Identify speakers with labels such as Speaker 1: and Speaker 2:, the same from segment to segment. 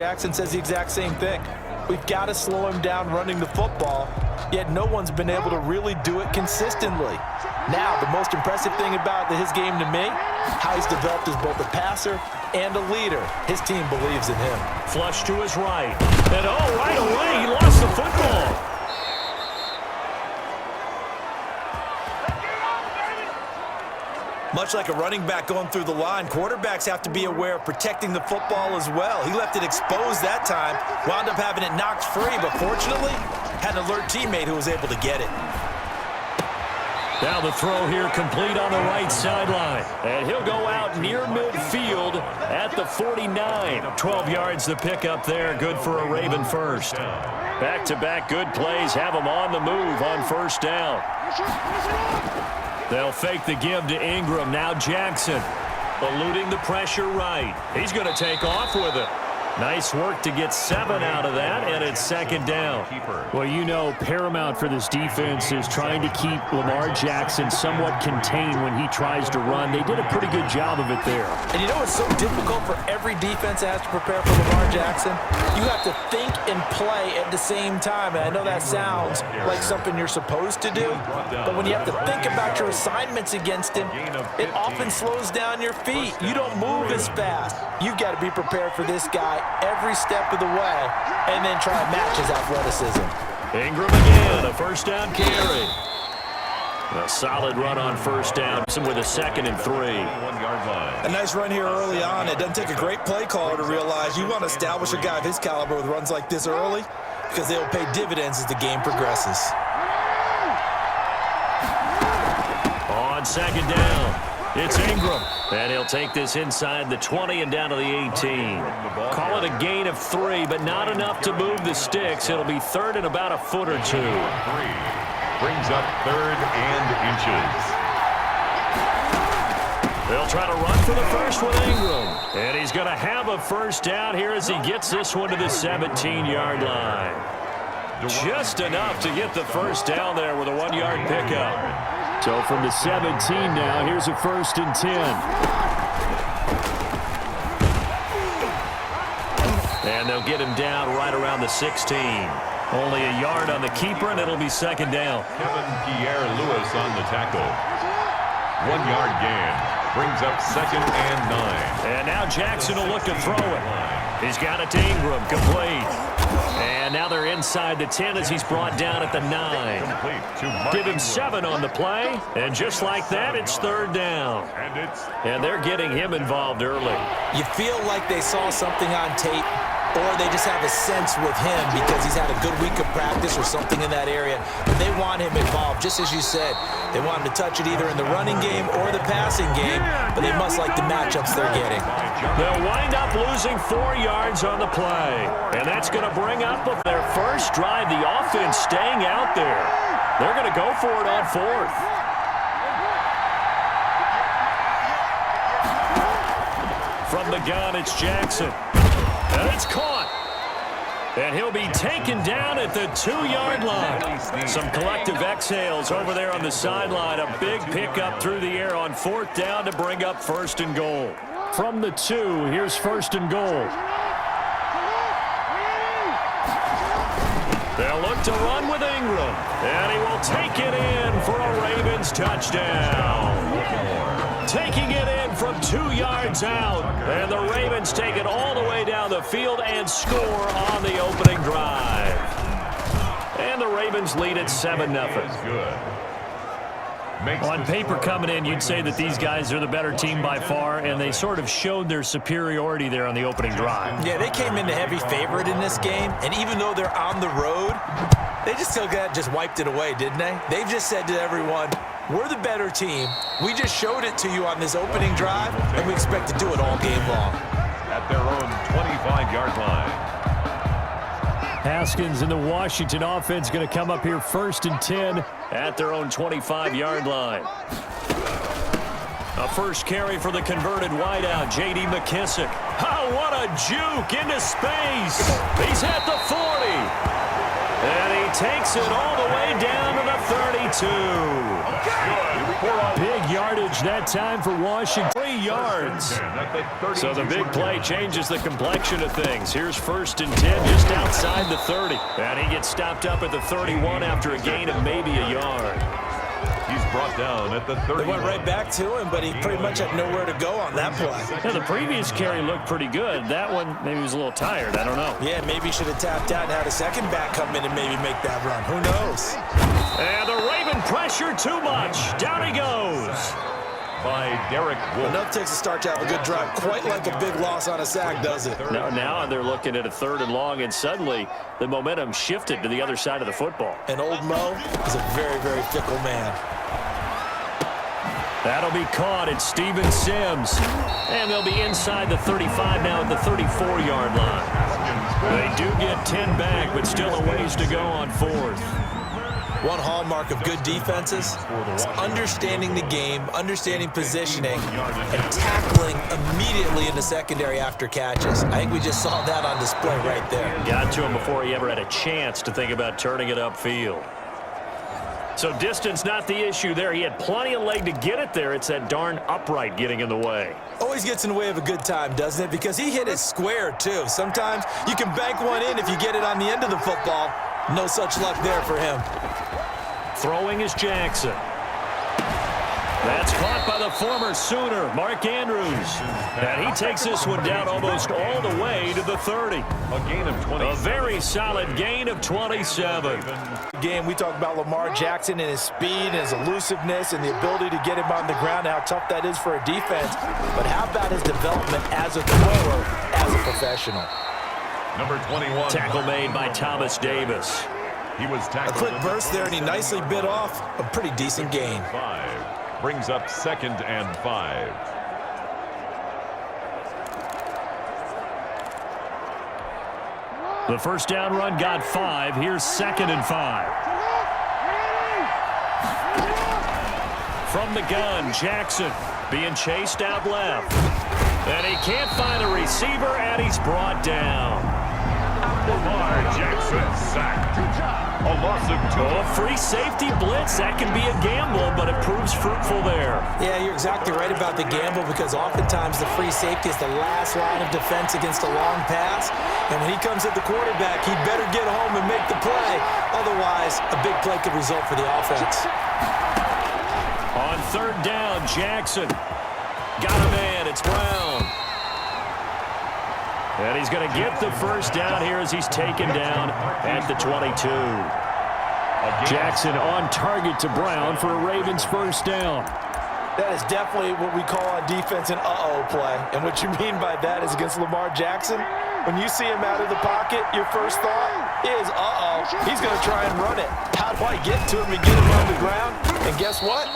Speaker 1: Jackson says the exact same thing. We've got to slow him down running the football, yet no one's been able to really do it consistently. Now, the most impressive thing about his game to me, how he's developed as both a passer and a leader. His team believes in him.
Speaker 2: Flush to his right. And right away, he lost the football.
Speaker 1: Much like a running back going through the line, quarterbacks have to be aware of protecting the football as well. He left it exposed that time, wound up having it knocked free, but fortunately, had an alert teammate who was able to get it.
Speaker 2: Now the throw here complete on the right sideline. And he'll go out near midfield at the 49. 12 yards to pick up there. Good for a Raven first. Back-to-back good plays have him on the move on first down. They'll fake the give to Ingram. Now Jackson eluding the pressure right. He's going to take off with it. Nice work to get 7 out of that, and it's second down.
Speaker 3: Well, you know, paramount for this defense is trying to keep Lamar Jackson somewhat contained when he tries to run. They did a pretty good job of it there.
Speaker 1: And you know it's so difficult for every defense that has to prepare for Lamar Jackson? You have to think and play at the same time. And I know that sounds like something you're supposed to do, but when you have to think about your assignments against him, it often slows down your feet. You don't move as fast. You've got to be prepared for this guy every step of the way and then try to match his athleticism.
Speaker 2: Ingram again, a first down carry. A solid run on first down with a 2nd and 3.
Speaker 1: 1 yard line. A nice run here early on. It doesn't take a great play caller to realize you want to establish a guy of his caliber with runs like this early because they'll pay dividends as the game progresses.
Speaker 2: On second down, it's Ingram. And he'll take this inside the 20 and down to the 18. Call it a gain of 3, but not enough to move the sticks. It'll be third and about a foot or 2.
Speaker 4: Brings up 3rd and inches.
Speaker 2: They'll try to run for the first with Ingram. And he's going to have a first down here as he gets this one to the 17-yard line. Just enough to get the first down there with a 1-yard pickup.
Speaker 3: So from the 17 now, here's a 1st and 10.
Speaker 2: And they'll get him down right around the 16. Only a yard on the keeper, and it'll be second down.
Speaker 4: Kevin Pierre-Louis on the tackle. 1-yard gain. Brings up 2nd and 9.
Speaker 2: And now Jackson will look to throw it. He's got it to Ingram, complete. And now they're inside the 10 as he's brought down at the 9. Give him 7 on the play, and just like that, it's third down. And they're getting him involved early.
Speaker 1: You feel like they saw something on tape, or they just have a sense with him because he's had a good week of practice or something in that area. And they want him involved, just as you said. They want him to touch it either in the running game or the passing game, but they must like the matchups they're getting.
Speaker 2: They'll wind up losing 4 yards on the play. And that's going to bring up their first drive, the offense staying out there. They're going to go for it on 4th. From the gun, it's Jackson. And it's caught. And he'll be taken down at the 2-yard line. Some collective exhales over there on the sideline. A big pickup through the air on 4th down to bring up 1st and goal.
Speaker 3: From the 2, here's 1st and goal.
Speaker 2: They'll look to run with Ingram. And he will take it in for a Ravens touchdown. Taking it in from 2 yards out. And the Ravens take it all the way down the field and score on the opening drive. And the Ravens lead at 7-0.
Speaker 3: On paper coming in, you'd say that these guys are the better team by far, and they sort of showed their superiority there on the opening drive.
Speaker 1: Yeah, they came in the heavy favorite in this game, and even though they're on the road, they just wiped it away, didn't they? They've just said to everyone, we're the better team. We just showed it to you on this opening drive, and we expect to do it all game long.
Speaker 4: At their own 25-yard line.
Speaker 3: Haskins and the Washington offense going to come up here 1st and 10
Speaker 2: at their own 25-yard line. A first carry for the converted wideout, J.D. McKissick. Oh, what a juke into space. He's at the 40. And he takes it all the way down to the 32.
Speaker 3: Big yardage that time for Washington.
Speaker 2: 3 yards. So the big play changes the complexion of things. Here's 1st and 10 just outside the 30. And he gets stopped up at the 31 after a gain of maybe a yard.
Speaker 4: He's brought down at the 30.
Speaker 1: They went right back to him, but he pretty much had nowhere to go on that play.
Speaker 3: Now, the previous carry looked pretty good. That one, maybe he was a little tired. I don't know.
Speaker 1: Yeah, maybe he should have tapped out and had a second back come in and maybe make that run. Who knows?
Speaker 2: And the Raven pressure too much. Down he goes.
Speaker 4: By Derek Wolfe.
Speaker 1: Enough takes to start to have a good drive. Quite like a big loss on a sack, does it?
Speaker 3: Now they're looking at a 3rd and long, and suddenly the momentum shifted to the other side of the football.
Speaker 1: And old Mo is a very, very fickle man.
Speaker 3: That'll be caught at Steven Sims. And they'll be inside the 35 now at the 34-yard line. They do get 10 back, but still a ways to go on 4th.
Speaker 1: One hallmark of good defenses is understanding the game, understanding positioning, and tackling immediately in the secondary after catches. I think we just saw that on display right there.
Speaker 3: Got to him before he ever had a chance to think about turning it upfield. So distance not the issue there. He had plenty of leg to get it there. It's that darn upright getting in the way.
Speaker 1: Always gets in the way of a good time, doesn't it? Because he hit it square, too. Sometimes you can bank one in if you get it on the end of the football. No such luck there for him.
Speaker 3: Throwing is Jackson. That's caught by the former Sooner, Mark Andrews. And he takes this one down almost all the way to the 30.
Speaker 4: A gain of 20.
Speaker 3: A very solid gain of 27.
Speaker 1: Game, we talk about Lamar Jackson and his speed and his elusiveness and the ability to get him on the ground and how tough that is for a defense. But how about his development as a thrower, as a professional?
Speaker 4: Number 21.
Speaker 3: Tackle made by Thomas Davis.
Speaker 4: He was
Speaker 1: A
Speaker 4: tackled.
Speaker 1: quick burst there, and he nicely bit off a pretty decent gain.
Speaker 4: 5. Brings up 2nd and 5.
Speaker 3: The first down run got 5. Here's 2nd and 5. From the gun, Jackson being chased out left. And he can't find a receiver, and he's brought down.
Speaker 4: Lamar Jackson sacked. A loss of 2.
Speaker 3: A free safety blitz, that can be a gamble, but it proves fruitful there.
Speaker 1: Yeah, you're exactly right about the gamble because oftentimes the free safety is the last line of defense against a long pass. And when he comes at the quarterback, he'd better get home and make the play. Otherwise, a big play could result for the offense.
Speaker 3: On 3rd down, Jackson. Got a man, it's Brown. And he's going to get the first down here as he's taken down at the 22. Jackson on target to Brown for a Ravens first down.
Speaker 1: That is definitely what we call on defense an uh-oh play. And what you mean by that is against Lamar Jackson, when you see him out of the pocket, your first thought is, uh-oh, he's going to try and run it. How do I get to him and get him on the ground? And guess what?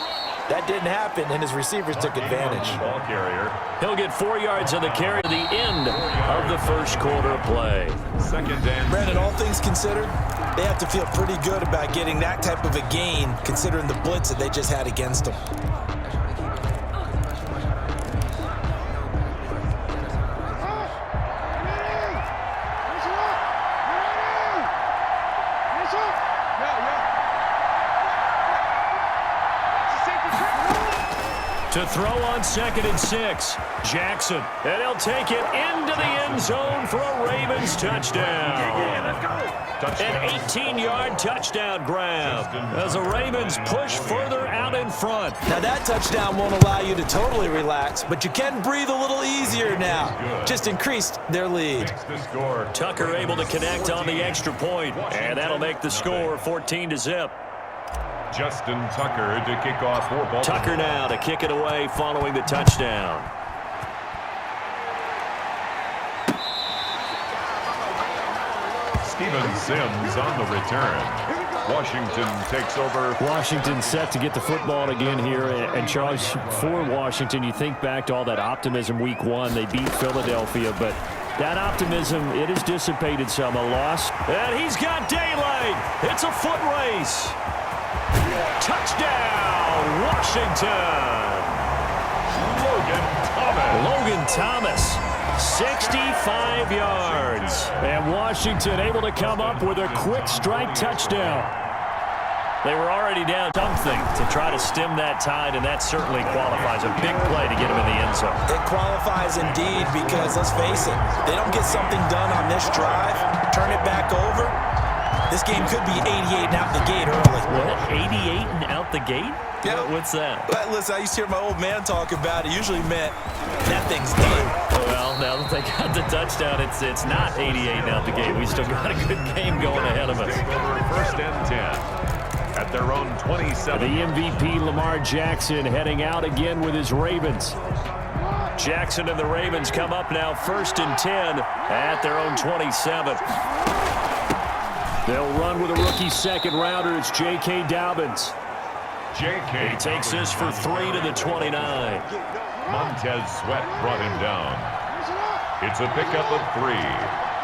Speaker 1: That didn't happen, and his receivers took advantage.
Speaker 4: Ball carrier.
Speaker 3: He'll get 4 yards on the carry to the end of the first quarter play.
Speaker 4: 2nd and
Speaker 1: Brandon, all things considered, they have to feel pretty good about getting that type of a gain, considering the blitz that they just had against them.
Speaker 3: To throw on 2nd and 6, Jackson. And he'll take it into the end zone for a Ravens touchdown. An 18-yard touchdown grab as the Ravens push further out in front.
Speaker 1: Now that touchdown won't allow you to totally relax, but you can breathe a little easier now. Just increased their lead.
Speaker 4: the score.
Speaker 3: Tucker able to connect on the extra point, and that'll make the score 14-0.
Speaker 4: Justin Tucker to kick off for Baltimore.
Speaker 3: Tucker now to kick it away following the touchdown.
Speaker 4: Steven Sims on the return. Washington takes over.
Speaker 3: Washington set to get the football again here. And Charles, for Washington, you think back to all that optimism week 1. They beat Philadelphia, but that optimism, it has dissipated some. A loss. And he's got daylight. It's a foot race. Touchdown, Washington.
Speaker 4: Logan Thomas.
Speaker 3: Logan Thomas, 6 65 yards. And Washington able to come up with a quick strike touchdown. They were already down something to try to stem that tide, and that certainly qualifies. A big play to get him in the end zone.
Speaker 1: It qualifies indeed because, let's face it, they don't get something done on this drive, turn it back over, this game could be 88 and out the gate early.
Speaker 3: What? 88 and out the gate?
Speaker 1: Yeah.
Speaker 3: What's that?
Speaker 1: But listen, I used to hear my old man talk about it. Usually meant that thing's done.
Speaker 3: Well, now that they got the touchdown, it's not 88 and out the gate. We still got a good game going ahead of us.
Speaker 4: First and 10. At their own 27.
Speaker 3: The MVP, Lamar Jackson, heading out again with his Ravens. Jackson and the Ravens come up now first and 10 at their own 27. They'll run with a rookie second rounder. It's J.K. Dobbins.
Speaker 4: J.K.
Speaker 3: He takes this for 3 to the 29.
Speaker 4: Montez Sweat brought him down. It's a pickup of 3.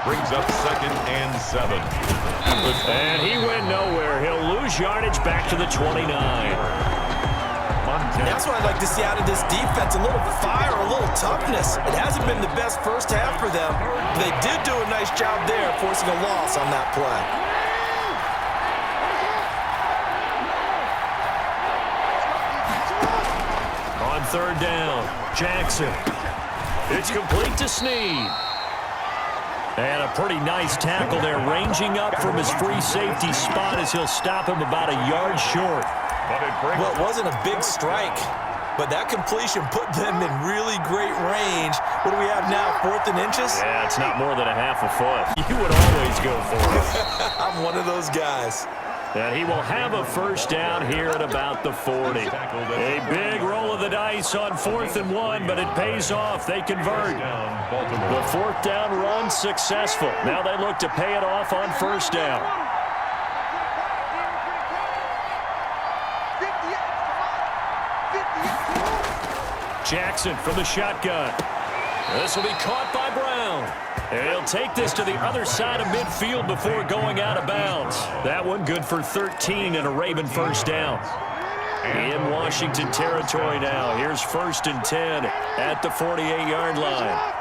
Speaker 4: Brings up second and 7.
Speaker 3: And he went nowhere. He'll lose yardage back to the 29.
Speaker 1: That's what I'd like to see out of this defense. A little fire, a little toughness. It hasn't been the best first half for them. But they did do a nice job there, forcing a loss on that play.
Speaker 3: On third down, Jackson. It's complete to Snead. And a pretty nice tackle there, ranging up from his free safety spot as he'll stop him about a yard short.
Speaker 1: Well, it wasn't a big strike, but that completion put them in really great range. What do we have now, 4th and inches?
Speaker 3: Yeah, it's not more than a half a foot. You would always go for it.
Speaker 1: I'm one of those guys.
Speaker 3: And he will have a first down here at about the 40. A big roll of the dice on 4th and 1, but it pays off. They convert. The 4th down run successful. Now they look to pay it off on first down. Jackson from the shotgun. This will be caught by Brown. And he'll take this to the other side of midfield before going out of bounds. That one good for 13 and a Raven first down. In Washington territory now. Here's 1st and 10 at the 48-yard line.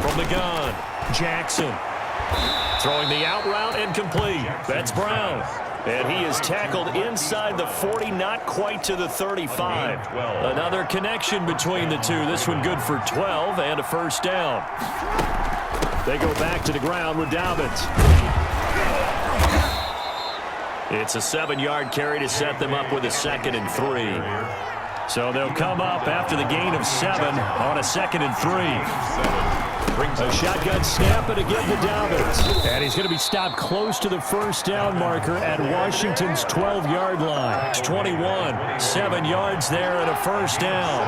Speaker 3: From the gun, Jackson. Throwing the out route incomplete. That's Brown. And he is tackled inside the 40, not quite to the 35. Another connection between the two. This one good for 12 and a first down. They go back to the ground with Dobbins. It's a 7-yard carry to set them up with a 2nd and 3. So they'll come up after the gain of 7 on a 2nd and 3. A shotgun snap and again to Dobbins. And he's going to be stopped close to the first down marker at Washington's 12-yard line. It's 21, 7 yards there and a first down.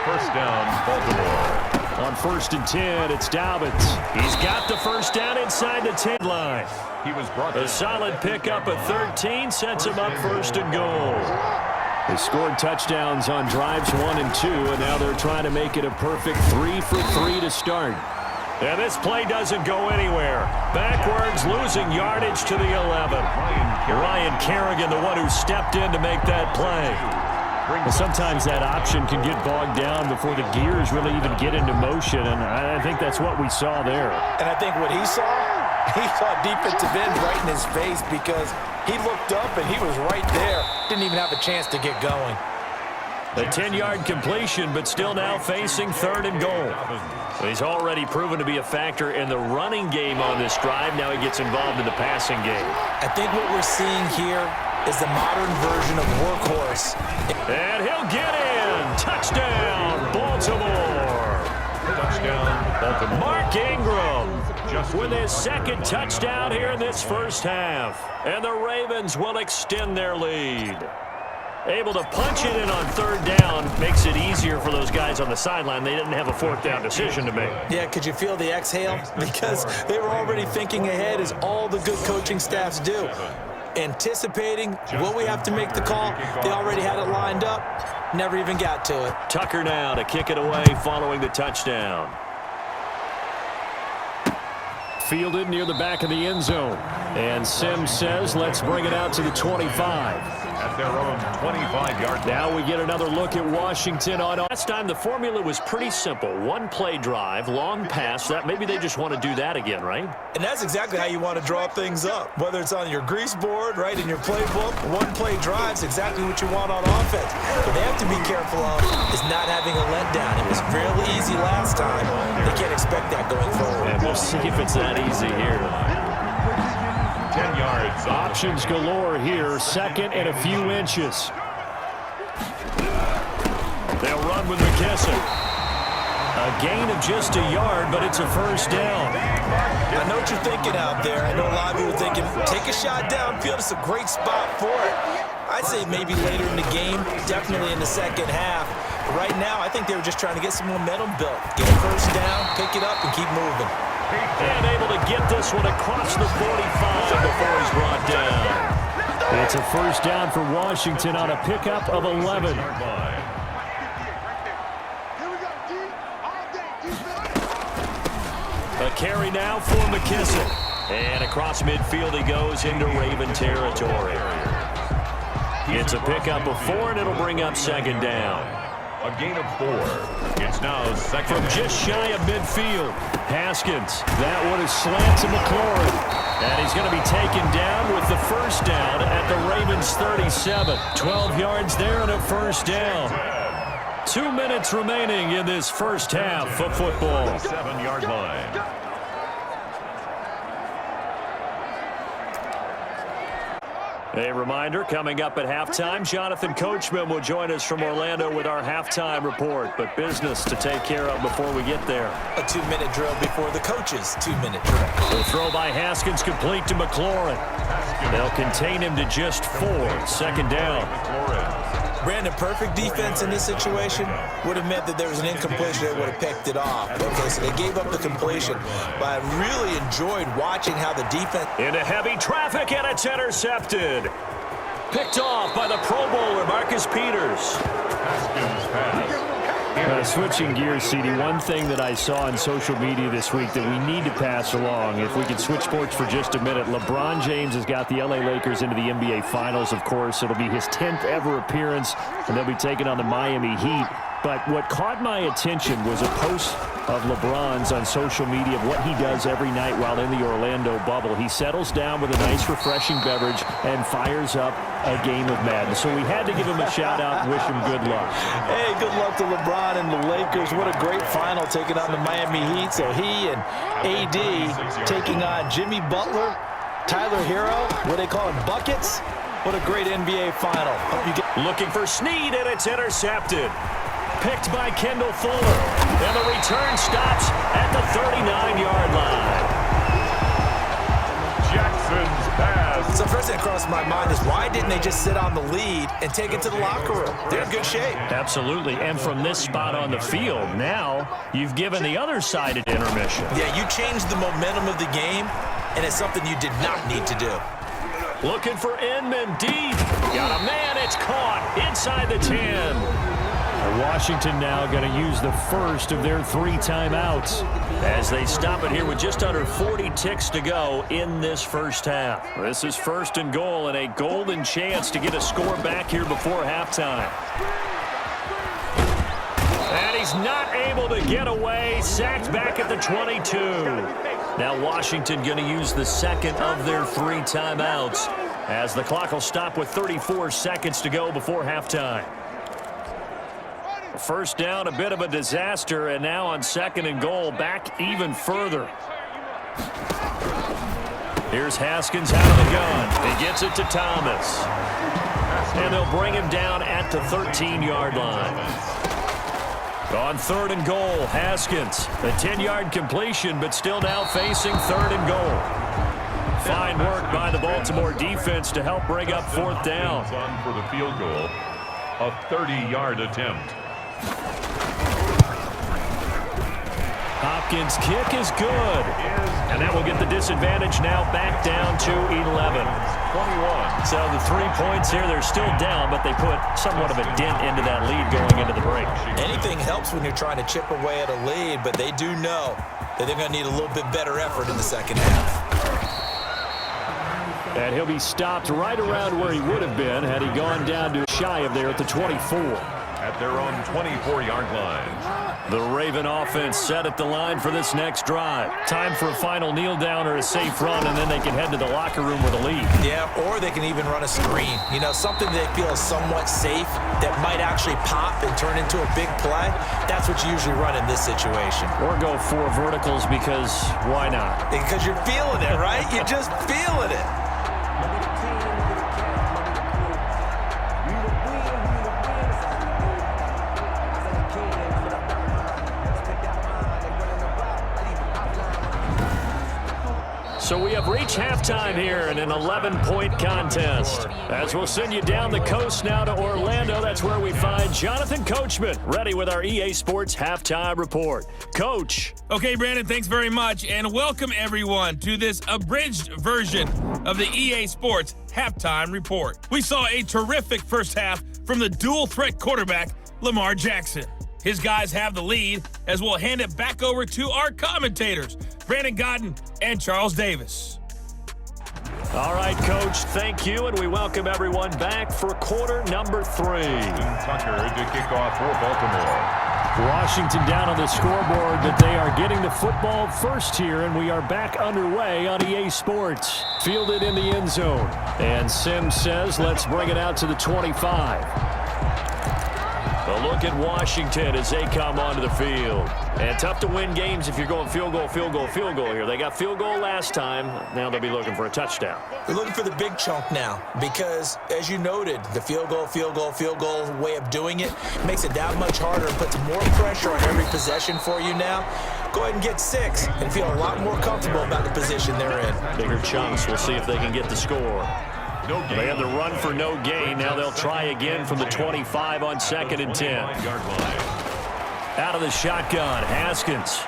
Speaker 4: First down, Baltimore.
Speaker 3: On 1st and 10, it's Dobbins. He's got the first down inside the 10 line.
Speaker 4: He was brought
Speaker 3: A solid pickup of 13 sets him up 1st and goal. They scored touchdowns on drives 1 and 2, and now they're trying to make it a perfect 3 for 3 to start. And this play doesn't go anywhere. Backwards, losing yardage to the 11. Ryan Kerrigan, the one who stepped in to make that play. Well, sometimes that option can get bogged down before the gears really even get into motion, and I think that's what we saw there.
Speaker 1: And I think what he saw defensive end right in his face because he looked up and he was right there. Didn't even have a chance to get going.
Speaker 3: A 10-yard completion, but still now facing 3rd and goal. He's already proven to be a factor in the running game on this drive. Now he gets involved in the passing game.
Speaker 1: I think what we're seeing here is the modern version of workhorse.
Speaker 3: And he'll get in. Touchdown, Baltimore.
Speaker 4: Touchdown, Baltimore.
Speaker 3: Mark Ingram with his 2nd touchdown here in this first half. And the Ravens will extend their lead. Able to punch it in on 3rd down makes it easier for those guys on the sideline. They didn't have a 4th down decision to make.
Speaker 1: Yeah, could you feel the exhale? Because they were already thinking ahead, as all the good coaching staffs do. Anticipating what we have to make the call. They already had it lined up. Never even got to it.
Speaker 3: Tucker now to kick it away following the touchdown. Fielded near the back of the end zone. And Sims says, let's bring it out to the 25.
Speaker 4: At their own 25-yard line.
Speaker 3: Now we get another look at Washington on. Last time the formula was pretty simple. One play drive, long pass. That maybe they just want to do that again, right?
Speaker 1: And that's exactly how you want to draw things up. Whether it's on your grease board, right, in your playbook, one play drive is exactly what you want on offense. What they have to be careful of is not having a letdown. It was real easy last time. They can't expect that going forward.
Speaker 3: And we'll see if it's that easy here.
Speaker 4: 10 yards.
Speaker 3: Options galore here. Second and a few inches. They'll run with McKissick. A gain of just a yard, but it's a first down.
Speaker 1: I know what you're thinking out there. I know a lot of people are thinking, take a shot downfield. It's a great spot for it. I'd say maybe later in the game, definitely in the second half. But right now, I think they were just trying to get some momentum built. Get a first down, pick it up, and keep moving.
Speaker 2: And able to get this one across the 45 before he's brought down.
Speaker 3: It's a first down for Washington on a pickup of 11.
Speaker 2: A carry now for McKissick. And across midfield he goes into Raven territory. It's a pickup of 4, and it'll bring up second down.
Speaker 4: A gain of 4. It's now second.
Speaker 2: From just shy of midfield.
Speaker 3: Haskins. That one is slant to McLaurin. And he's going to be taken down with the first down at the Ravens 37. 12 yards there and a first down. 2 minutes remaining in this first half of football.
Speaker 4: 7-yard line.
Speaker 2: A reminder, coming up at halftime, Jonathan Coachman will join us from Orlando with our halftime report. But business to take care of before we get there.
Speaker 1: A 2-minute drill before the coach's 2-minute drill.
Speaker 2: The throw by Haskins complete to McLaurin. They'll contain him to just 4. Second down.
Speaker 1: Brandon, perfect defense in this situation would have meant that there was an incompletion. They would have picked it off. Okay, so they gave up the completion. But I really enjoyed watching how the defense...
Speaker 2: Into heavy traffic, and it's intercepted. Picked off by the Pro Bowler, Marcus Peters.
Speaker 4: Haskins pass.
Speaker 3: Switching gears, CD, one thing that I saw on social media this week that we need to pass along, if we can switch sports for just a minute, LeBron James has got the LA Lakers into the NBA Finals, of course. It'll be his 10th ever appearance, and they'll be taking on the Miami Heat. But what caught my attention was a post of LeBron's on social media of what he does every night while in the Orlando bubble. He settles down with a nice, refreshing beverage and fires up a game of Madden. So we had to give him a shout-out and wish him good luck.
Speaker 1: Hey, good luck to LeBron and the Lakers. What a great final taking on the Miami Heat. So he and AD taking on Jimmy Butler, Tyler Hero, what they call him, buckets. What a great NBA final. Hope you get
Speaker 2: Looking for Snead, and it's intercepted. Picked by Kendall Fuller. And the return stops at the 39-yard line.
Speaker 4: Jackson's pass.
Speaker 1: So first thing that crossed my mind is why didn't they just sit on the lead and take it to the locker room? They're in good shape.
Speaker 3: Absolutely. And from this spot on the field, now you've given the other side an intermission.
Speaker 1: Yeah, you changed the momentum of the game, and it's something you did not need to do.
Speaker 2: Looking for Inman deep. Got a man. It's caught inside the 10.
Speaker 3: Washington now going to use the first of their 3 timeouts
Speaker 2: as they stop it here with just under 40 ticks to go in this first half. This is first and goal and a golden chance to get a score back here before halftime. And he's not able to get away. Sacked back at the 22. Now Washington going to use the second of their 3 timeouts as the clock will stop with 34 seconds to go before halftime. First down, a bit of a disaster, and now on second and goal, back even further. Here's Haskins out of the gun. He gets it to Thomas. And they'll bring him down at the 13-yard line. On third and goal, Haskins. A 10-yard completion, but still now facing third and goal. Fine work by the Baltimore defense to help bring up fourth down.
Speaker 4: For the field goal, a 30-yard attempt.
Speaker 2: Hopkins' kick is good. And that will get the disadvantage now back down to 11.
Speaker 4: 21.
Speaker 2: So the 3 points here, they're still down, but they put somewhat of a dent into that lead going into the break.
Speaker 1: Anything helps when you're trying to chip away at a lead, but they do know that they're going to need a little bit better effort in the second half.
Speaker 3: And he'll be stopped right around where he would have been had he gone down to shy of there at the 24.
Speaker 4: At their own 24-yard line.
Speaker 2: The Raven offense set at the line for this next drive. Time for a final kneel down or a safe run, and then they can head to the locker room with a lead.
Speaker 1: Yeah, or they can even run a screen. You know, something they feel is somewhat safe that might actually pop and turn into a big play. That's what you usually run in this situation.
Speaker 3: Or go 4 verticals because why not?
Speaker 1: Because you're feeling it, right? You're just feeling it.
Speaker 2: So we have reached halftime here in an 11-point contest. As we'll send you down the coast now to Orlando, that's where we find Jonathan Coachman, ready with our EA Sports Halftime Report. Coach.
Speaker 5: Okay, Brandon, thanks very much, and welcome everyone to this abridged version of the EA Sports Halftime Report. We saw a terrific first half from the dual-threat quarterback, Lamar Jackson. His guys have the lead as we'll hand it back over to our commentators, Brandon Godden and Charles Davis.
Speaker 2: All right, Coach, thank you, and we welcome everyone back for quarter number 3.
Speaker 4: Tucker to kick off for Baltimore.
Speaker 3: Washington down on the scoreboard, but they are getting the football first here, and we are back underway on EA Sports. Fielded in the end zone. And Sims says, let's bring it out to the 25.
Speaker 2: A look at Washington as they come onto the field. And tough to win games if you're going field goal, field goal, field goal here. They got field goal last time. Now they'll be looking for a touchdown.
Speaker 1: They're looking for the big chunk now because, as you noted, the field goal way of doing it makes it that much harder and puts more pressure on every possession for you now. Go ahead and get 6 and feel a lot more comfortable about the position they're in.
Speaker 2: Bigger chunks. We'll see if they can get the score. They had the run for no gain. Now they'll try again from the 25 on 2nd and 10. Out of the shotgun, Haskins.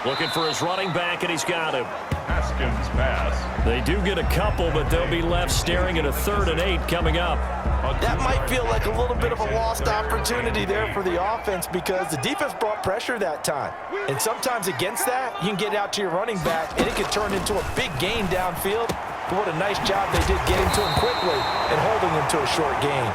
Speaker 2: Looking for his running back, and he's got him.
Speaker 4: Haskins pass.
Speaker 2: They do get a couple, but they'll be left staring at a 3rd and 8 coming up.
Speaker 1: That might feel like a little bit of a lost opportunity there for the offense because the defense brought pressure that time. And sometimes against that, you can get out to your running back, and it can turn into a big gain downfield. But what a nice job they did getting to him quickly and holding him to a short gain.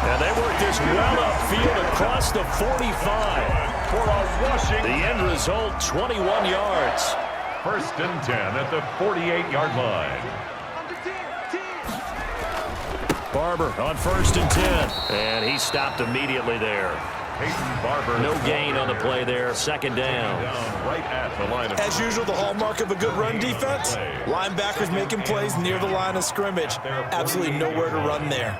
Speaker 2: And they work this well upfield across the 45.
Speaker 4: For a Washington.
Speaker 2: The end result, 21 yards.
Speaker 4: 1st and 10 at the 48-yard line.
Speaker 2: Barber on 1st and 10. And he stopped immediately there.
Speaker 4: Peyton Barber.
Speaker 2: No gain on the play there. 2nd down.
Speaker 4: Right at the line of
Speaker 1: As usual, the hallmark of a good run defense, linebackers making plays near the line of scrimmage. Absolutely nowhere to run there.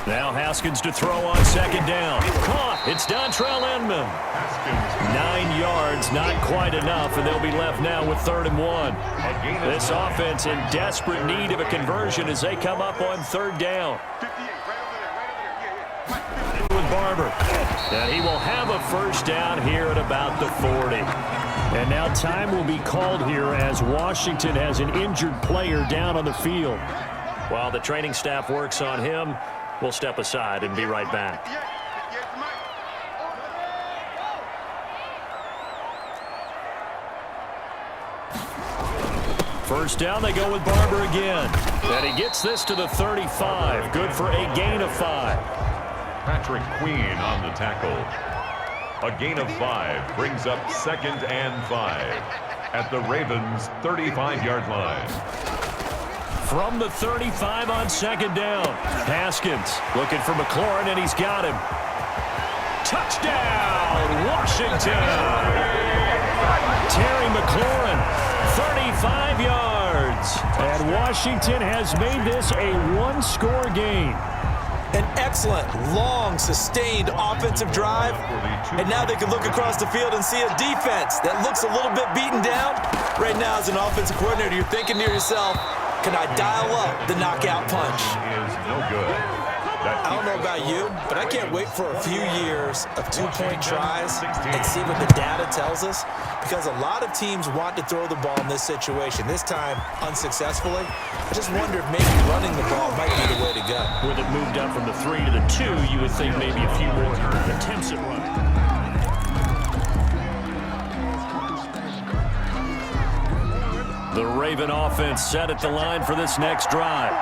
Speaker 2: Now Haskins to throw on 2nd down. Caught. It's Dontrell Inman. 9 yards, not quite enough, and they'll be left now with 3rd and 1. This offense in desperate need of a conversion as they come up on 3rd down. With Barber. And he will have a 1st down here at about the 40.
Speaker 3: And now time will be called here as Washington has an injured player down on the field.
Speaker 2: While the training staff works on him, we'll step aside and be right back. First down, they go with Barber again. And he gets this to the 35. Good for a gain of 5.
Speaker 4: Patrick Queen on the tackle. A gain of 5 brings up 2nd and 5 at the Ravens' 35-yard line.
Speaker 2: From the 35 on 2nd down. Haskins looking for McLaurin, and he's got him. Touchdown, Washington. Terry McLaurin, 35 yards.
Speaker 3: And Washington has made this a 1-score game.
Speaker 1: An excellent, long, sustained offensive drive. And now they can look across the field and see a defense that looks a little bit beaten down. Right now, as an offensive coordinator, you're thinking to yourself, can I dial up the knockout punch?
Speaker 4: Is no good.
Speaker 1: I don't know about you, but I can't wait for a few years of 2-point tries and see what the data tells us, because a lot of teams want to throw the ball in this situation, this time unsuccessfully. I just wonder if maybe running the ball might be the way to go.
Speaker 2: With it moved up from the 3 to the 2, you would think maybe a few more attempts at running.
Speaker 3: The Raven offense set at the line for this next drive.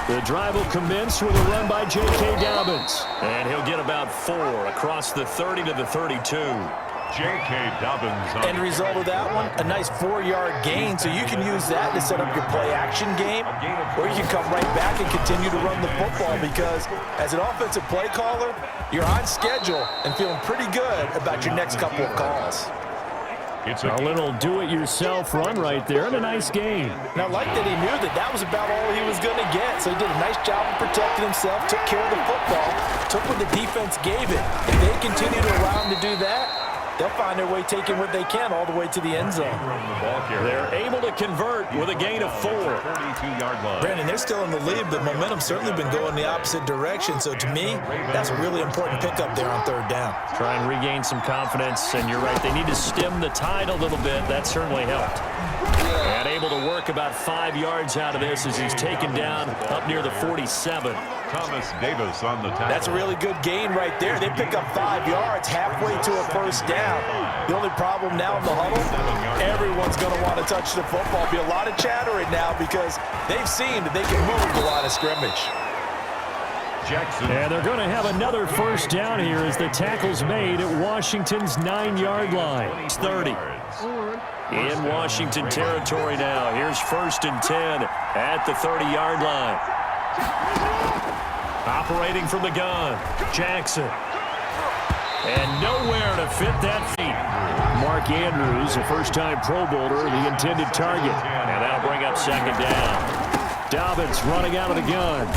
Speaker 3: The drive will commence with a run by J.K. Dobbins. And he'll get about 4 across the 30 to the 32.
Speaker 4: J.K. Dobbins.
Speaker 1: End result of that one, a nice 4-yard gain, so you can use that to set up your play-action game, or you can come right back and continue to run the football because as an offensive play caller, you're on schedule and feeling pretty good about your next couple of calls.
Speaker 4: It's
Speaker 3: a little do-it-yourself run right there and a nice gain.
Speaker 1: And I like that he knew that that was about all he was going to get, so he did a nice job of protecting himself, took care of the football, took what the defense gave it. If they continue to allow him to do that, they'll find their way taking what they can all the way to the end zone.
Speaker 3: They're able to convert with a gain of 4.
Speaker 4: 32-yard line.
Speaker 1: Brandon, they're still in the lead, but momentum's certainly been going the opposite direction. So to me, that's a really important pickup there on 3rd down.
Speaker 3: Try and regain some confidence, and you're right. They need to stem the tide a little bit. That certainly helped. And able to work about 5 yards out of this as he's taken down up near the 47.
Speaker 4: Thomas Davis on the tackle.
Speaker 1: That's a really good gain right there. They pick up 5 yards halfway to a 1st down. The only problem now in the huddle, everyone's going to want to touch the football. Be a lot of chattering now because they've seen that they can move the line of scrimmage.
Speaker 4: Jackson.
Speaker 3: And they're going to have another 1st down here as the tackle's made at Washington's 9-yard line. It's 30. In Washington territory now. Here's 1st and 10 at the 30-yard line. Operating from the gun, Jackson. And nowhere to fit that feet. Mark Andrews, a first-time Pro Bowler, the intended target. And that'll bring up 2nd down. Dobbins running out of the gun.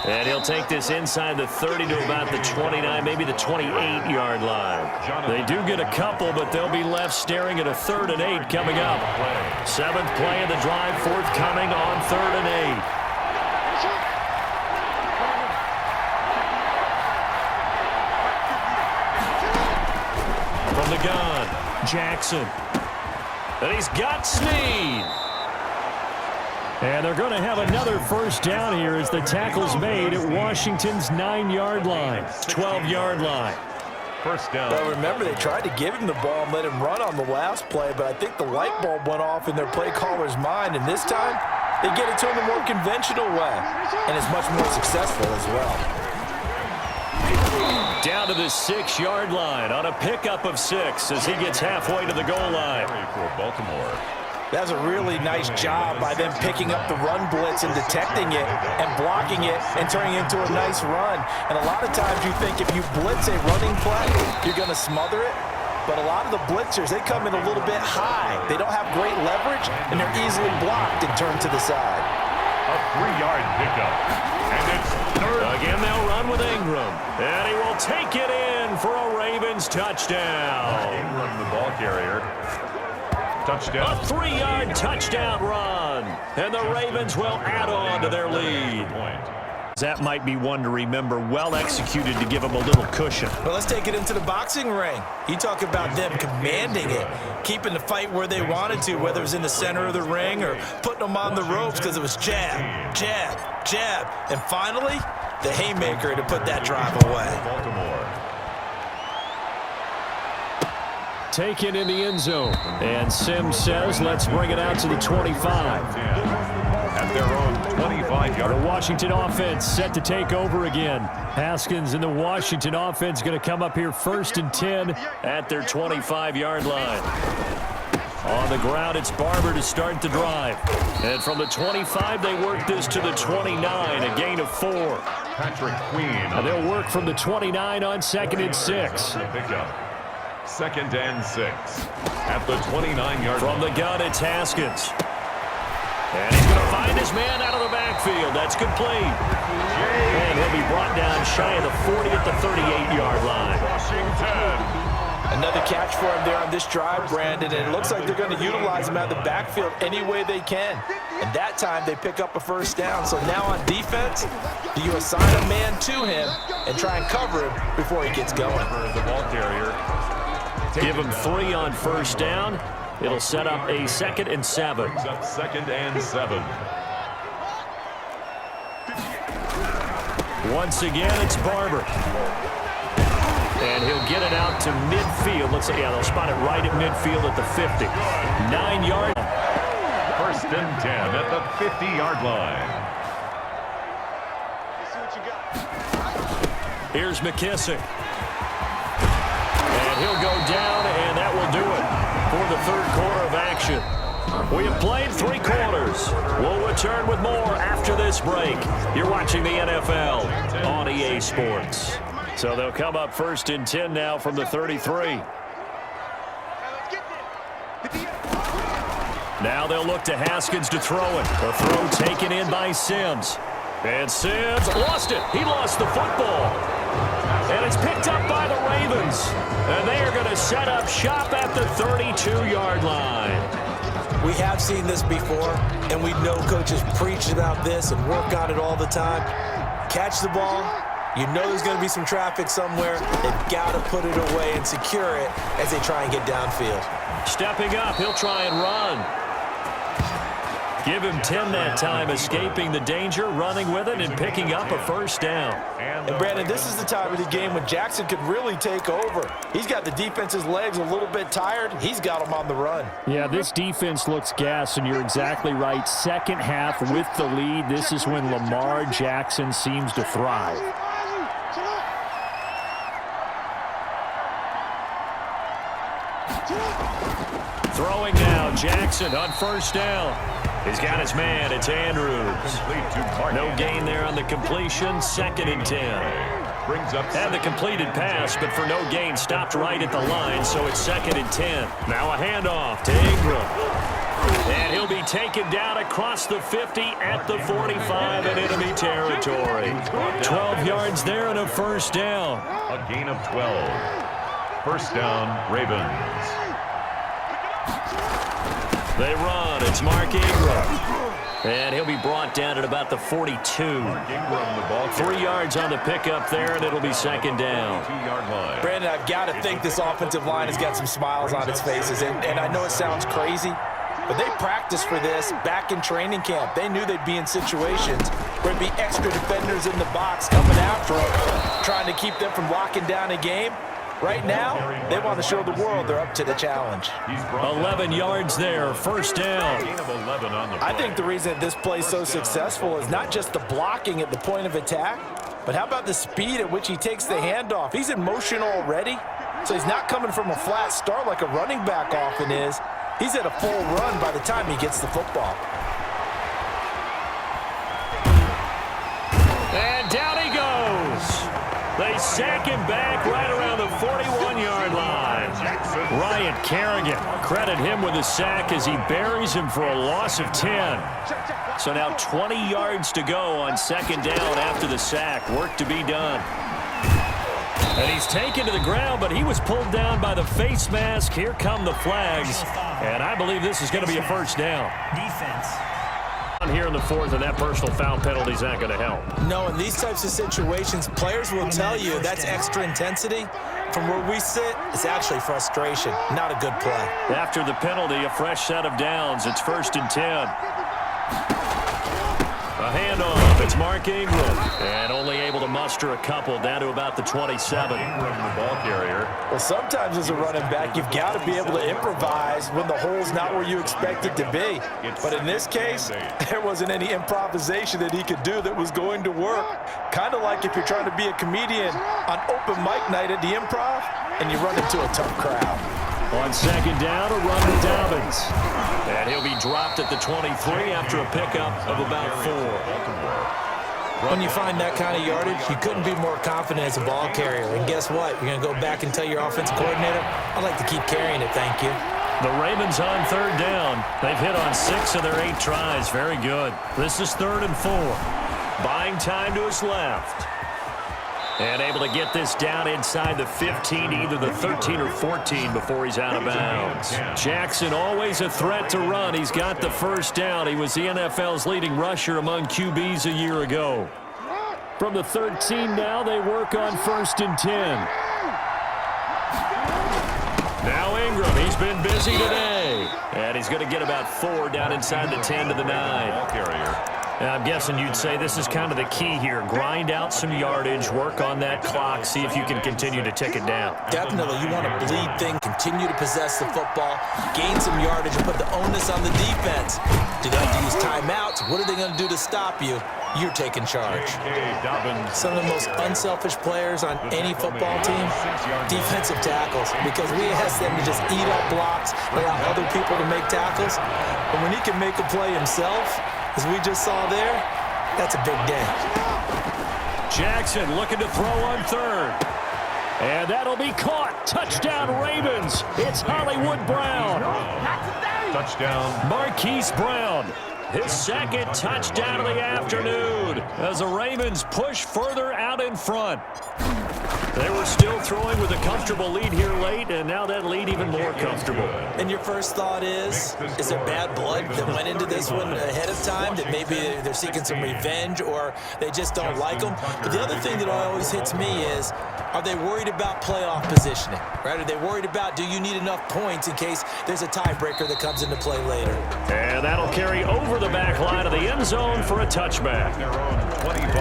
Speaker 3: And he'll take this inside the 30 to about the 29, maybe the 28-yard line. They do get a couple, but they'll be left staring at a 3rd and 8 coming up. 7th play of the drive forthcoming on 3rd and 8. From the gun, Jackson. And he's got Snead. And they're going to have another 1st down here as the tackle's made at Washington's 9-yard line, 12-yard line.
Speaker 4: 1st down.
Speaker 1: Well, remember, they tried to give him the ball and let him run on the last play, but I think the light bulb went off in their play caller's mind, and this time they get it to him the more conventional way, and it's much more successful as well.
Speaker 3: Down to the 6-yard line on a pickup of 6 as he gets halfway to the goal line.
Speaker 4: For Baltimore.
Speaker 1: That's a really nice job by them picking up the run blitz and detecting it and blocking it and turning it into a nice run. And a lot of times you think if you blitz a running play, you're going to smother it. But a lot of the blitzers, they come in a little bit high. They don't have great leverage, and they're easily blocked and turned to the side.
Speaker 4: A 3-yard pickup. And it's 3rd.
Speaker 3: Again, they'll run with Ingram. And he will take it in for a Ravens touchdown.
Speaker 4: Ingram, the ball carrier. Touchdown.
Speaker 3: A 3-yard touchdown run. And the Ravens will add on to their lead. That might be one to remember. Well executed to give them a little cushion.
Speaker 1: Well, let's take it into the boxing ring. You talk about them commanding it, keeping the fight where they wanted to, whether it was in the center of the ring or putting them on the ropes because it was jab, jab, jab. And finally, the haymaker to put that drive away.
Speaker 4: Baltimore.
Speaker 3: Taken in the end zone. And Sims says, let's bring it out to the 25.
Speaker 4: At their own 25-yard.
Speaker 3: The Washington offense set to take over again. Haskins and the Washington offense going to come up here 1st and 10 at their 25-yard line. On the ground, it's Barber to start the drive. And from the 25, they work this to the 29, a gain of 4.
Speaker 4: Patrick Queen.
Speaker 3: And they'll work from the 29 on 2nd and 6.
Speaker 4: Pickup. 2nd and 6 at the 29-yard.
Speaker 3: From the gun, it's Haskins. And he's going to find his man out of the backfield. That's complete. And he'll be brought down shy of the 40 at the 38-yard line.
Speaker 4: Washington.
Speaker 1: Another catch for him there on this drive, Brandon, and it looks like they're going to utilize him out of the backfield any way they can. And that time they pick up a 1st down. So now on defense, do you assign a man to him and try and cover him before he gets going?
Speaker 4: The ball carrier.
Speaker 3: Give him 3 on 1st down. It'll set up a 2nd and 7.
Speaker 4: Brings up 2nd and 7.
Speaker 3: Once again, it's Barber. And he'll get it out to midfield. Let's say, yeah, they'll spot it right at midfield at the 50. 9-yard.
Speaker 4: and 10 at the 50-yard line.
Speaker 2: Here's McKissick. And he'll go down, and that will do it for the third quarter of action. We have played 3 quarters. We'll return with more after this break. You're watching the NFL on EA Sports.
Speaker 3: So they'll come up 1st and 10 now from the 33. Now they'll look to Haskins to throw it. The throw taken in by Sims. And Sims lost it. He lost the football. And it's picked up by the Ravens. And they are going to set up shop at the 32-yard line.
Speaker 1: We have seen this before, and we know coaches preach about this and work on it all the time. Catch the ball. You know there's going to be some traffic somewhere. They've got to put it away and secure it as they try and get downfield.
Speaker 3: Stepping up, he'll try and run. Give him 10 that time, escaping the danger, running with it, and picking up a first down.
Speaker 1: And Brandon, this is the time of the game when Jackson could really take over. He's got the defense's legs a little bit tired. He's got them on the run.
Speaker 3: Yeah, this defense looks gassed, and you're exactly right. Second half with the lead, this is when Lamar Jackson seems to thrive. Throwing now, Jackson on first down. He's got his man. It's Andrews. No gain there on the completion. 2nd and 10. Had the completed pass, but for no gain, stopped right at the line, so it's 2nd and 10. Now a handoff to Ingram. And he'll be taken down across the 50 at the 45 in enemy territory. 12 yards there and a first down.
Speaker 4: A gain of 12. First down, Ravens.
Speaker 3: They run. It's Mark Ingram. And he'll be brought down at about the 42. 3 yards on the pickup there, and it'll be 2nd down.
Speaker 1: Brandon, I've got to think this offensive line has got some smiles on its faces. And I know it sounds crazy, but they practiced for this back in training camp. They knew they'd be in situations where it'd be extra defenders in the box coming after them, trying to keep them from locking down a game. Right now, they want to show the world they're up to the challenge.
Speaker 3: 11 yards there, first down.
Speaker 1: I think the reason that this play is so successful is not just the blocking at the point of attack, but how about the speed at which he takes the handoff? He's in motion already, so he's not coming from a flat start like a running back often is. He's at a full run by the time he gets the football.
Speaker 3: And down he goes. They sack him back right around the 41-yard line. Ryan Kerrigan, credit him with a sack as he buries him for a loss of 10. So now 20 yards to go on 2nd down after the sack. Work to be done. And he's taken to the ground, but he was pulled down by the face mask. Here come the flags. And I believe this is going to be a first down.
Speaker 6: Defense.
Speaker 3: Here in the 4th, and that personal foul penalty is not going to help.
Speaker 1: No, in these types of situations, players will tell you that's extra intensity. From where we sit, it's actually frustration, not a good play.
Speaker 3: After the penalty, a fresh set of downs. It's 1st and 10. A handoff. It's Mark Ingram. And only able to muster a couple down to about the 27.
Speaker 4: Ingram, the ball carrier.
Speaker 1: Well, sometimes as a running back, you've got to be able to improvise when the hole's not where you expect it to be. But in this case, there wasn't any improvisation that he could do that was going to work. Kind of like if you're trying to be a comedian on open mic night at the Improv and you run into a tough crowd.
Speaker 3: On 2nd down, a run to Dobbins. And he'll be dropped at the 23 after a pickup of about 4.
Speaker 1: When you find that kind of yardage, you couldn't be more confident as a ball carrier. And guess what? You're going to go back and tell your offensive coordinator, I'd like to keep carrying it, thank you.
Speaker 3: The Ravens on 3rd down. They've hit on 6 of their 8 tries. Very good. This is 3rd and 4. Buying time to his left. And able to get this down inside the 15, either the 13 or 14 before he's out of bounds. Jackson always a threat to run. He's got the first down. He was the NFL's leading rusher among QBs a year ago. From the 13 now, they work on 1st and 10. Now Ingram, he's been busy today. And he's going to get about 4 down inside the 10 to the 9.
Speaker 4: Ball carrier.
Speaker 3: And I'm guessing you'd say this is kind of the key here. Grind out some yardage, work on that clock, see if you can continue to tick it down.
Speaker 1: Definitely. You want to bleed things, continue to possess the football, gain some yardage, and put the onus on the defense. Do they have to use timeouts? What are they going to do to stop you? You're taking charge. Some of the most unselfish players on any football team, defensive tackles, because we ask them to just eat up blocks, allow other people to make tackles. But when he can make a play himself, as we just saw there, that's a big day.
Speaker 3: Jackson looking to throw on third. And that'll be caught. Touchdown, Ravens. It's Hollywood Brown.
Speaker 4: Touchdown.
Speaker 3: Marquise Brown. His second touchdown of the afternoon as the Ravens push further out in front. They were still throwing with a comfortable lead here late, and now that lead even more comfortable.
Speaker 1: And your first thought is there bad blood that went into this one ahead of time, that maybe they're seeking some revenge or they just don't like them? But the other thing that always hits me is, are they worried about playoff positioning? Right? Are they worried about, do you need enough points in case there's a tiebreaker that comes into play later?
Speaker 3: And that'll carry over the back line of the end zone for a touchback.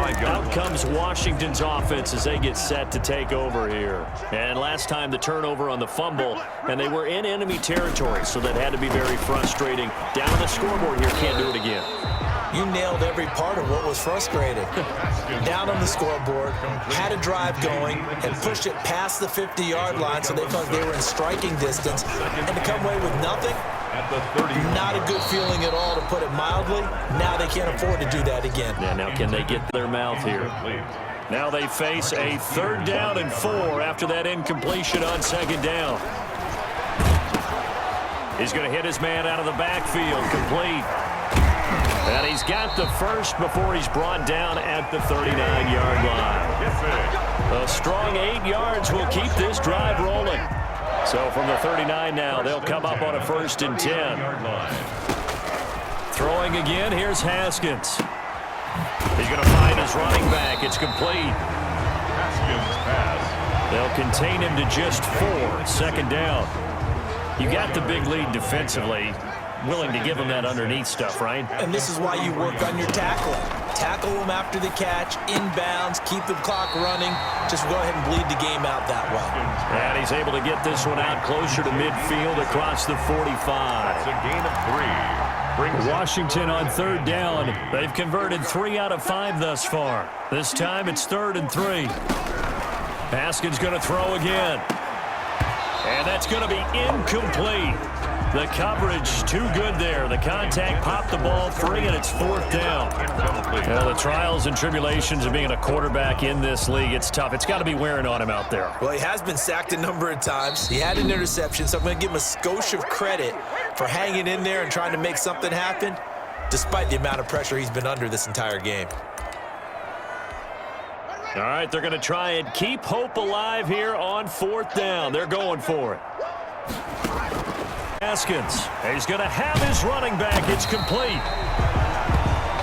Speaker 3: Out comes Washington's offense as they get set to take over here. And last time the turnover on the fumble, and they were in enemy territory, so that had to be very frustrating. Down on the scoreboard here, can't do it again.
Speaker 1: You nailed every part of what was frustrating. Down on the scoreboard, had a drive going, and pushed it past the 50-yard line so they felt they were in striking distance. And to come away with nothing, not a good feeling at all, to put it mildly. Now they can't afford to do that again.
Speaker 3: Yeah, now can they get their mouth here? Now they face a 3rd down and 4 after that incompletion on 2nd down. He's going to hit his man out of the backfield, complete. And he's got the first before he's brought down at the 39-yard line. A strong 8 yards will keep this drive rolling. So from the 39 now, they'll come up on a 1st and 10. Throwing again, here's Haskins. He's going to find his running back. It's complete.
Speaker 4: Haskins pass.
Speaker 3: They'll contain him to just 4. 2nd down. You got the big lead defensively. Willing to give him that underneath stuff, right?
Speaker 1: And this is why you work on your tackling. Tackle them after the catch, inbounds, keep the clock running. Just go ahead and bleed the game out that way.
Speaker 3: And he's able to get this one out closer to midfield across the 45.
Speaker 4: It's a gain of 3.
Speaker 3: Washington on 3rd down. They've converted 3 out of 5 thus far. This time it's 3rd and 3. Haskins going to throw again. And that's going to be incomplete. The coverage too good there. The contact popped the ball free, and it's 4th down. Well, the trials and tribulations of being a quarterback in this league, it's tough. It's got to be wearing on him out there.
Speaker 1: Well, he has been sacked a number of times. He had an interception, so I'm going to give him a skosh of credit for hanging in there and trying to make something happen, despite the amount of pressure he's been under this entire game.
Speaker 3: All right, they're going to try and keep hope alive here on 4th down. They're going for it. Haskins, he's going to have his running back. It's complete.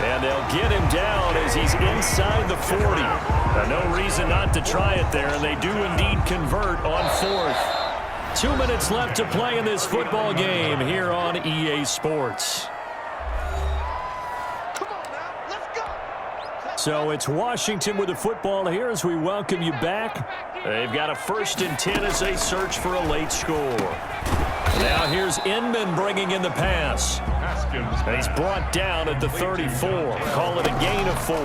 Speaker 3: And they'll get him down as he's inside the 40. No reason not to try it there, and they do indeed convert on 4th. 2 minutes left to play in this football game here on EA Sports. So it's Washington with the football here as we welcome you back. They've got a 1st and 10 as they search for a late score. Now here's Inman bringing in the pass. And he's brought down at the 34. Call it a gain of 4.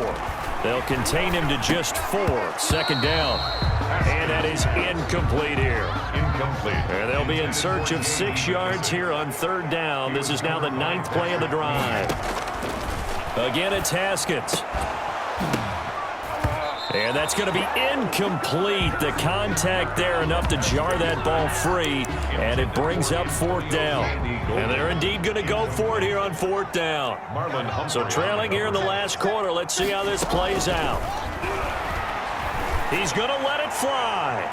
Speaker 3: They'll contain him to just 4. 2nd down. And that is incomplete here.
Speaker 4: Incomplete.
Speaker 3: And they'll be in search of 6 yards here on 3rd down. This is now the 9th play of the drive. Again, it's Haskins. And that's going to be incomplete. The contact there enough to jar that ball free, and it brings up 4th down. And they're indeed going to go for it here on 4th down. So trailing here in the last quarter. Let's see how this plays out. He's going to let it fly.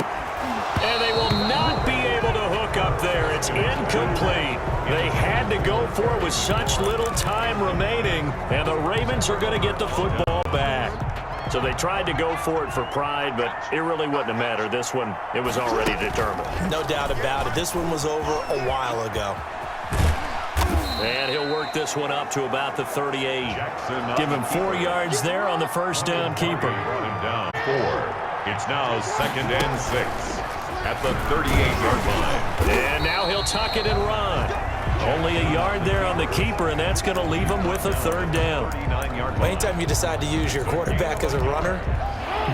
Speaker 3: And they will not be able to hook up there. It's incomplete. They had to go for it with such little time remaining, and the Ravens are going to get the football back. So they tried to go for it for pride, but it really wouldn't have mattered. This one, it was already determined.
Speaker 1: No doubt about it. This one was over a while ago.
Speaker 2: And he'll work this one up to about the 38. Give him 4 yards there on the first down keeper.
Speaker 4: Brought him down 4. It's now 2nd and 6 at the 38-yard line.
Speaker 2: And now he'll tuck it and run. Only a yard there on the keeper, and that's going to leave him with a 3rd down.
Speaker 1: Anytime you decide to use your quarterback as a runner,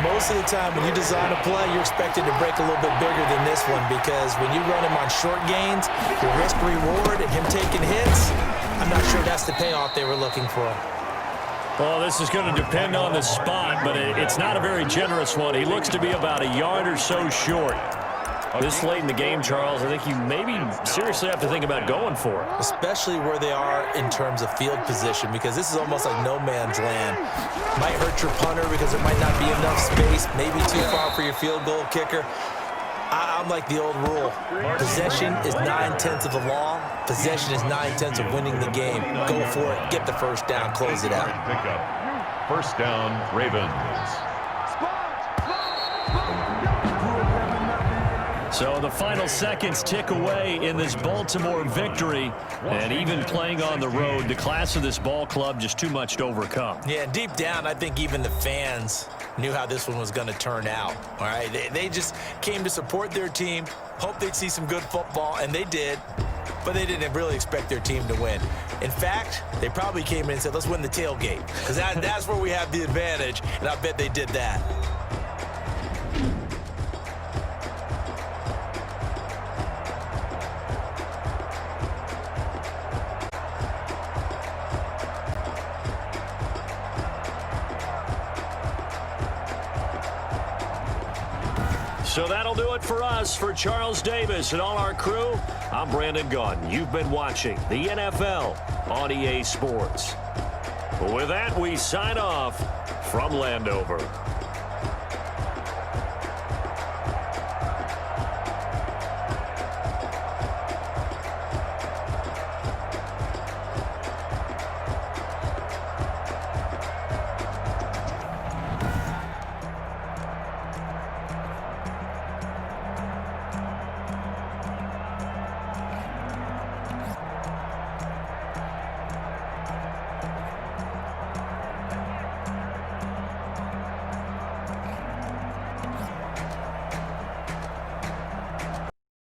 Speaker 1: most of the time when you design a play, you're expected to break a little bit bigger than this one, because when you run him on short gains, your risk-reward and him taking hits, I'm not sure that's the payoff they were looking for.
Speaker 2: Well, this is going to depend on the spot, but it's not a very generous one. He looks to be about a yard or so short. This late in the game, Charles, I think you maybe seriously have to think about going for it.
Speaker 1: Especially where they are in terms of field position, because this is almost like no man's land. Might hurt your punter because there might not be enough space, maybe too far for your field goal kicker. I'm like the old rule. Possession is 9/10 of the law. Possession is 9/10 of winning the game. Go for it. Get the first down. Close it out.
Speaker 4: Pickup. First down, Ravens.
Speaker 2: So the final seconds tick away in this Baltimore victory. And even playing on the road, the class of this ball club just too much to overcome.
Speaker 1: Yeah, deep down, I think even the fans knew how this one was going to turn out. All right, they just came to support their team, hoped they'd see some good football, and they did. But they didn't really expect their team to win. In fact, they probably came in and said, let's win the tailgate, because that's where we have the advantage, and I bet they did that.
Speaker 2: So that'll do it for us. For Charles Davis and all our crew, I'm Brandon Gaudin. You've been watching the NFL on EA Sports. With that, we sign off from Landover.